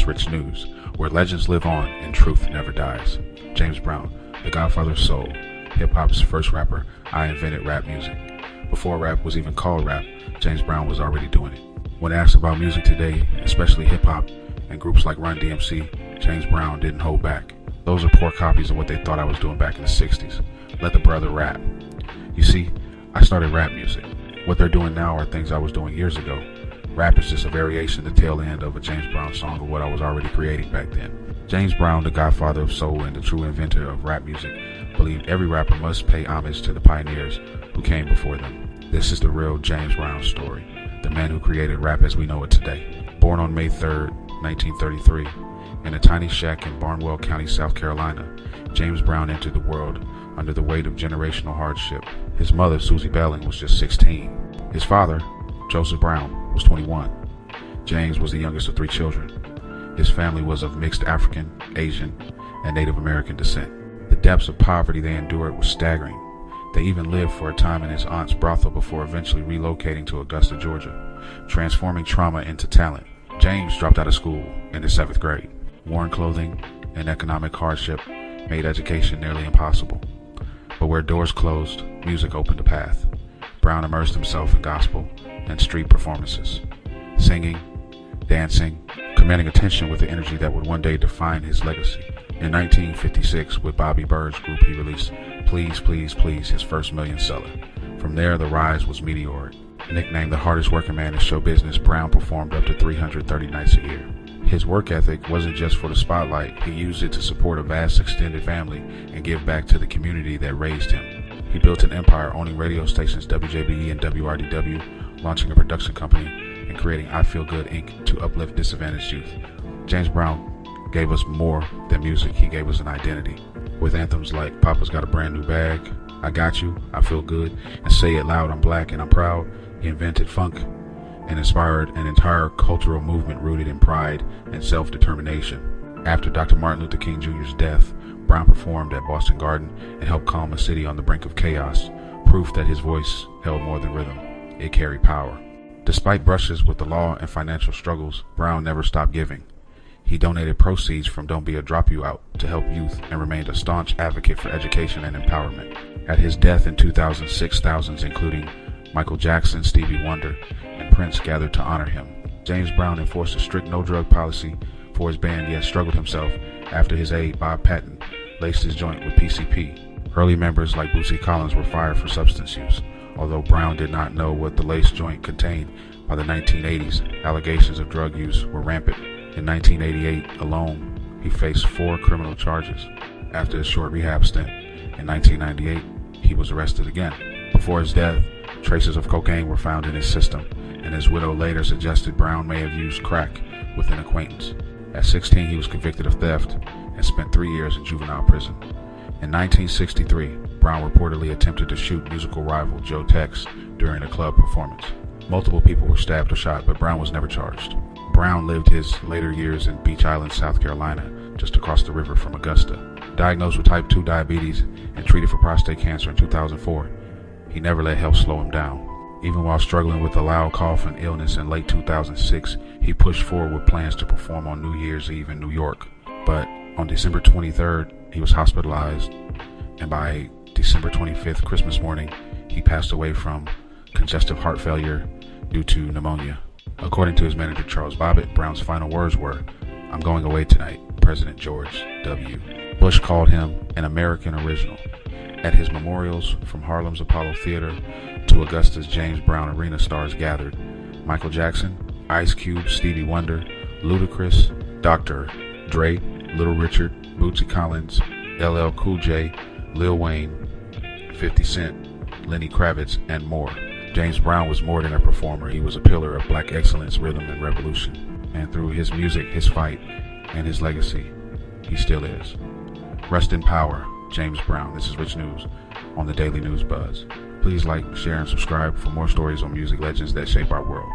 is Rich News, where legends live on and truth never dies. James Brown, the Godfather of Soul, hip-hop's first rapper. I invented rap music. Before rap was even called rap, James Brown was already doing it. When asked about music today, especially hip-hop and groups like Run DMC, James Brown didn't hold back. Those are poor copies of what they thought I was doing back in the 60s. Let the brother rap. You see, I started rap music. What they're doing now are things I was doing years ago. Rap is just a variation, the tail end of a James Brown song of what I was already creating back then. James Brown, the Godfather of Soul and the true inventor of rap music, believed every rapper must pay homage to the pioneers who came before them. This is the real James Brown story, the man who created rap as we know it today. Born on May 3rd, 1933, in a tiny shack in Barnwell County, South Carolina, James Brown entered the world under the weight of generational hardship. His mother, Susie Belling, was just 16. His father, Joseph Brown, was 21. James was the youngest of 3 children. His family was of mixed African, Asian, and Native American descent. The depths of poverty they endured were staggering. They even lived for a time in his aunt's brothel before eventually relocating to Augusta, Georgia, transforming trauma into talent. James dropped out of school in the 7th grade. Worn clothing and economic hardship made education nearly impossible. But where doors closed, music opened a path. Brown immersed himself in gospel and street performances, singing, dancing, commanding attention with the energy that would one day define his legacy. In 1956, with Bobby Bird's group, he released Please, Please, Please, his first million seller. From there, the rise was meteoric. Nicknamed the hardest working man in show business, Brown performed up to 330 nights a year. His work ethic wasn't just for the spotlight, he used it to support a vast extended family and give back to the community that raised him. He built an empire owning radio stations WJBE and WRDW, launching a production company, and creating I Feel Good Inc. to uplift disadvantaged youth. James Brown gave us more than music, he gave us an identity. With anthems like Papa's Got a Brand New Bag, I Got You, I Feel Good, and Say It Loud, I'm Black and I'm Proud, he invented funk and inspired an entire cultural movement rooted in pride and self-determination. After Dr. Martin Luther King Jr.'s death, Brown performed at Boston Garden and helped calm a city on the brink of chaos, proof that his voice held more than rhythm. It carried power. Despite brushes with the law and financial struggles, Brown never stopped giving. He donated proceeds from Don't Be a Drop You Out to help youth and remained a staunch advocate for education and empowerment. At his death in 2006, thousands, including Michael Jackson, Stevie Wonder, and Prince, gathered to honor him. James Brown enforced a strict no-drug policy for his band, yet struggled himself after his aide, Bob Patton, laced his joint with PCP. Early members like Bootsy Collins were fired for substance use. Although Brown did not know what the laced joint contained, by the 1980s, allegations of drug use were rampant. In 1988 alone, he faced 4 criminal charges. After a short rehab stint, in 1998, he was arrested again. Before his death, traces of cocaine were found in his system, and his widow later suggested Brown may have used crack with an acquaintance. At 16, he was convicted of theft and spent 3 years in juvenile prison. In 1963, Brown reportedly attempted to shoot musical rival Joe Tex during a club performance. Multiple people were stabbed or shot, but Brown was never charged. Brown lived his later years in Beach Island, South Carolina, just across the river from Augusta. Diagnosed with type 2 diabetes and treated for prostate cancer in 2004, he never let health slow him down. Even while struggling with a loud cough and illness in late 2006, he pushed forward with plans to perform on New Year's Eve in New York. But on December 23rd, he was hospitalized, and by December 25th, Christmas morning, he passed away from congestive heart failure due to pneumonia. According to his manager, Charles Bobbitt, Brown's final words were, "I'm going away tonight, President George W." Bush called him an American original. At his memorials, from Harlem's Apollo Theater to Augusta's James Brown Arena, stars gathered. Michael Jackson, Ice Cube, Stevie Wonder, Ludacris, Dr. Dre, Little Richard, Bootsy Collins, LL Cool J, Lil Wayne, 50 Cent, Lenny Kravitz, and more. James Brown was more than a performer. He was a pillar of black excellence, rhythm, and revolution. And through his music, his fight, and his legacy, he still is. Rest in power, James Brown. This is Rich News on the Daily News Buzz. Please like, share, and subscribe for more stories on music legends that shape our world.